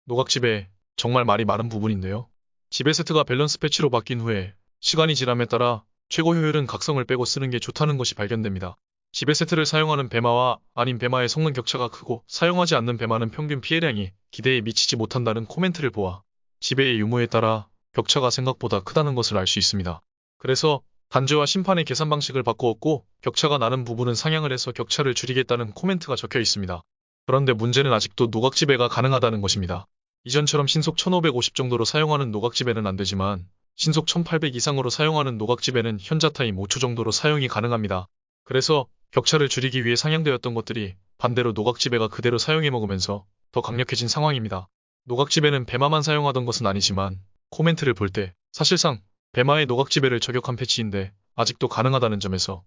노각집에 정말 말이 많은 부분인데요. 지배 세트가 밸런스 패치로 바뀐 후에 시간이 지남에 따라 최고 효율은 각성을 빼고 쓰는 게 좋다는 것이 발견됩니다. 지배 세트를 사용하는 배마와 아닌 배마의 성능 격차가 크고 사용하지 않는 배마는 평균 피해량이 기대에 미치지 못한다는 코멘트를 보아 지배의 유무에 따라 격차가 생각보다 크다는 것을 알 수 있습니다. 그래서 단죄와 심판의 계산 방식을 바꾸었고 격차가 나는 부분은 상향을 해서 격차를 줄이겠다는 코멘트가 적혀 있습니다. 그런데 문제는 아직도 노각지배가 가능하다는 것입니다. 이전처럼 신속 1550 정도로 사용하는 노각지배는 안되지만 신속 1800 이상으로 사용하는 노각지배는 현자타임 5초 정도로 사용이 가능합니다. 그래서 격차를 줄이기 위해 상향되었던 것들이 반대로 노각지배가 그대로 사용해 먹으면서 더 강력해진 상황입니다. 노각지배는 배마만 사용하던 것은 아니지만 코멘트를 볼 때 사실상 배마의 노각지배를 저격한 패치인데 아직도 가능하다는 점에서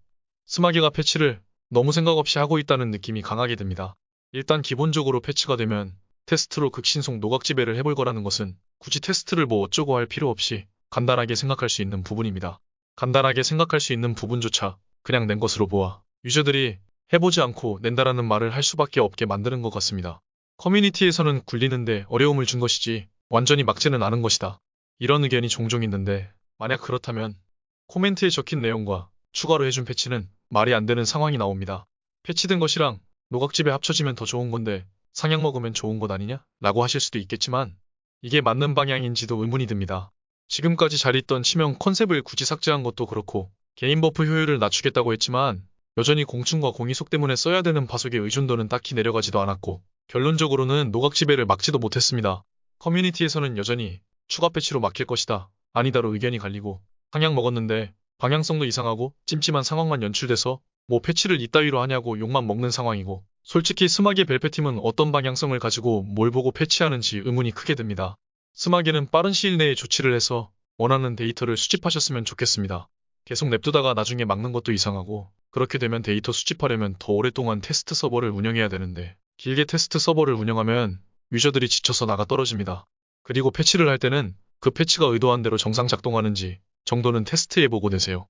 스마게가 패치를 너무 생각 없이 하고 있다는 느낌이 강하게 듭니다. 일단 기본적으로 패치가 되면 테스트로 극신속 노각지배를 해볼 거라는 것은 굳이 테스트를 뭐 어쩌고 할 필요 없이 간단하게 생각할 수 있는 부분입니다. 간단하게 생각할 수 있는 부분조차 그냥 낸 것으로 보아 유저들이 해보지 않고 낸다라는 말을 할 수밖에 없게 만드는 것 같습니다. 커뮤니티에서는 굴리는데 어려움을 준 것이지 완전히 막지는 않은 것이다. 이런 의견이 종종 있는데 만약 그렇다면 코멘트에 적힌 내용과 추가로 해준 패치는 말이 안 되는 상황이 나옵니다. 패치된 것이랑 노각집에 합쳐지면 더 좋은 건데 상향 먹으면 좋은 것 아니냐? 라고 하실 수도 있겠지만 이게 맞는 방향인지도 의문이 듭니다. 지금까지 잘 있던 치명 컨셉을 굳이 삭제한 것도 그렇고 개인 버프 효율을 낮추겠다고 했지만 여전히 공충과 공이속 때문에 써야 되는 파속의 의존도는 딱히 내려가지도 않았고 결론적으로는 노각지배를 막지도 못했습니다. 커뮤니티에서는 여전히 추가 패치로 막힐 것이다. 아니다로 의견이 갈리고 상향 먹었는데 방향성도 이상하고 찜찜한 상황만 연출돼서 뭐 패치를 이따위로 하냐고 욕만 먹는 상황이고 솔직히 스마게 벨페팀은 어떤 방향성을 가지고 뭘 보고 패치하는지 의문이 크게 듭니다. 스마게는 빠른 시일 내에 조치를 해서 원하는 데이터를 수집하셨으면 좋겠습니다. 계속 냅두다가 나중에 막는 것도 이상하고 그렇게 되면 데이터 수집하려면 더 오랫동안 테스트 서버를 운영해야 되는데 길게 테스트 서버를 운영하면 유저들이 지쳐서 나가 떨어집니다. 그리고 패치를 할 때는 그 패치가 의도한 대로 정상 작동하는지 정도는 테스트해보고 내세요.